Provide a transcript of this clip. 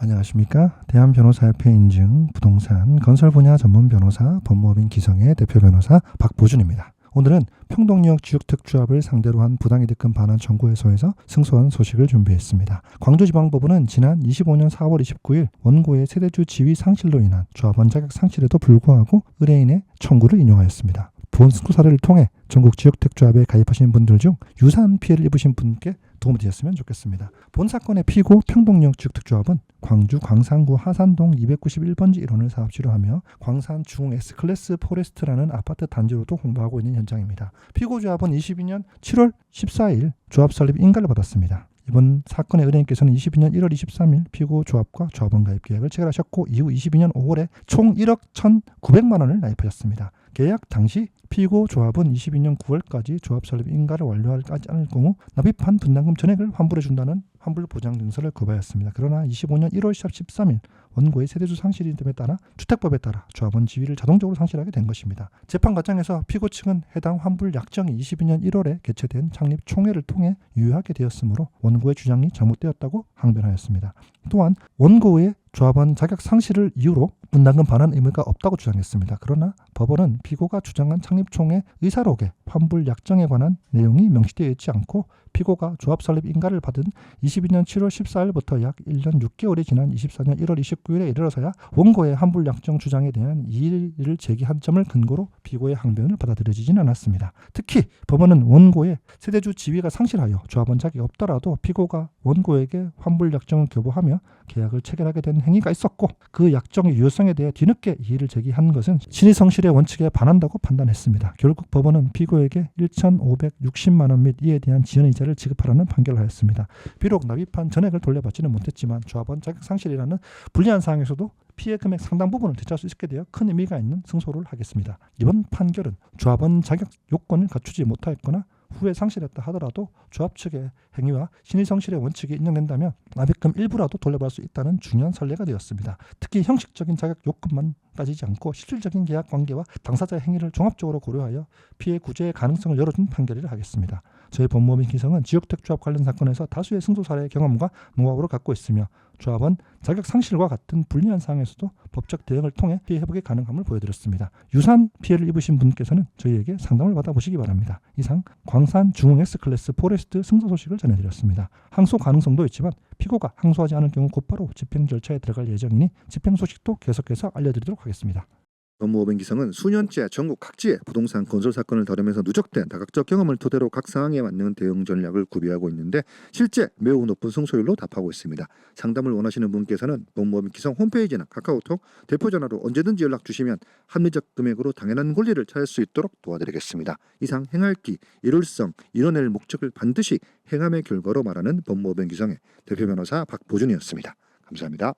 안녕하십니까. 대한변호사협회 인증 부동산 건설 분야 전문 변호사 법무법인 기성의 대표 변호사 박보준입니다. 오늘은 평동역 지역특조합을 상대로 한 부당이득금 반환 청구해소에서 승소한 소식을 준비했습니다. 광주지방법원은 지난 25년 4월 29일 원고의 세대주 지위 상실로 인한 조합원 자격 상실에도 불구하고 의뢰인의 청구를 인용하였습니다. 본 승소 사례를 통해 전국 지역특조합에 가입하신 분들 중 유사한 피해를 입으신 분께 도움이 되었으면 좋겠습니다. 본 사건의 피고 평동역 지역특조합은 광주 광산구 하산동 291번지 1원을 사업지로 하며 광산 중흥 S클래스 포레스트라는 아파트 단지로도 홍보하고 있는 현장입니다. 피고 조합은 22년 7월 14일 조합 설립 인가를 받았습니다. 이번 사건의 의뢰인께서는 22년 1월 23일 피고 조합과 조합원 가입 계약을 체결하셨고 이후 22년 5월에 총 1억 1,900만 원을 나입하셨습니다. 계약 당시 피고 조합은 22년 9월까지 조합 설립 인가를 완료하지 않을 경우 납입한 분담금 전액을 환불해준다는 환불 보장 증서를 구매하였습니다. 그러나 25년 1월 13일 원고의 세대주 상실임에 따라 주택법에 따라 조합원 지위를 자동적으로 상실하게 된 것입니다. 재판 과정에서 피고 측은 해당 환불 약정이 22년 1월에 개최된 창립 총회를 통해 유효하게 되었으므로 원고의 주장이 잘못되었다고 항변하였습니다. 또한 원고의 조합원 자격 상실을 이유로 분담금 반환 의무가 없다고 주장했습니다. 그러나 법원은 피고가 주장한 창립총회 의사록에 환불 약정에 관한 내용이 명시되어 있지 않고 피고가 조합 설립 인가를 받은 22년 7월 14일부터 약 1년 6개월이 지난 24년 1월 29일에 이르러서야 원고의 환불 약정 주장에 대한 이의를 제기한 점을 근거로 피고의 항변을 받아들여지진 않았습니다. 특히 법원은 원고의 세대주 지위가 상실하여 조합원 자격이 없더라도 피고가 원고에게 환불 약정을 교부하며 계약을 체결하게 된 행위가 있었고 그 약정의 유효성에 대해 뒤늦게 이의를 제기한 것은 신의성실의 원칙에 반한다고 판단했습니다. 결국 법원은 피고에게 1,560만 원 및 이에 대한 지연이자를 지급하라는 판결을 하였습니다. 비록 납입한 전액을 돌려받지는 못했지만 조합원 자격 상실이라는 불리한 상황에서도 피해 금액 상당 부분을 되찾을 수 있게 되어 큰 의미가 있는 승소를 하겠습니다. 이번 판결은 조합원 자격 요건을 갖추지 못하였거나 후에 상실했다 하더라도 조합 측의 행위와 신의성실의 원칙이 인정된다면 납입금 일부라도 돌려받을 수 있다는 중요한 선례가 되었습니다. 특히 형식적인 자격 요건만 따지지 않고 실질적인 계약 관계와 당사자의 행위를 종합적으로 고려하여 피해 구제의 가능성을 열어준 판결이라 하겠습니다. 저희 법무법인 기성은 지역특조합 관련 사건에서 다수의 승소 사례의 경험과 노하우를 갖고 있으며 조합원 자격 상실과 같은 불리한 상황에서도 법적 대응을 통해 피해 회복의 가능함을 보여드렸습니다. 유사한 피해를 입으신 분께서는 저희에게 상담을 받아보시기 바랍니다. 이상 광산 중흥 S클래스 포레스트 승소 소식을 전해드렸습니다. 항소 가능성도 있지만 피고가 항소하지 않을 경우 곧바로 집행 절차에 들어갈 예정이니 집행 소식도 계속해서 알려드리도록 하겠습니다. 법무법인 기성은 수년째 전국 각지의 부동산 건설 사건을 다루면서 누적된 다각적 경험을 토대로 각 상황에 맞는 대응 전략을 구비하고 있는데 실제 매우 높은 승소율로 답하고 있습니다. 상담을 원하시는 분께서는 법무법인 기성 홈페이지나 카카오톡, 대표전화로 언제든지 연락 주시면 합리적 금액으로 당연한 권리를 찾을 수 있도록 도와드리겠습니다. 이상 행할기, 일월성, 이뤄낼 목적을 반드시 행함의 결과로 말하는 법무법인 기성의 대표 변호사 박보준이었습니다. 감사합니다.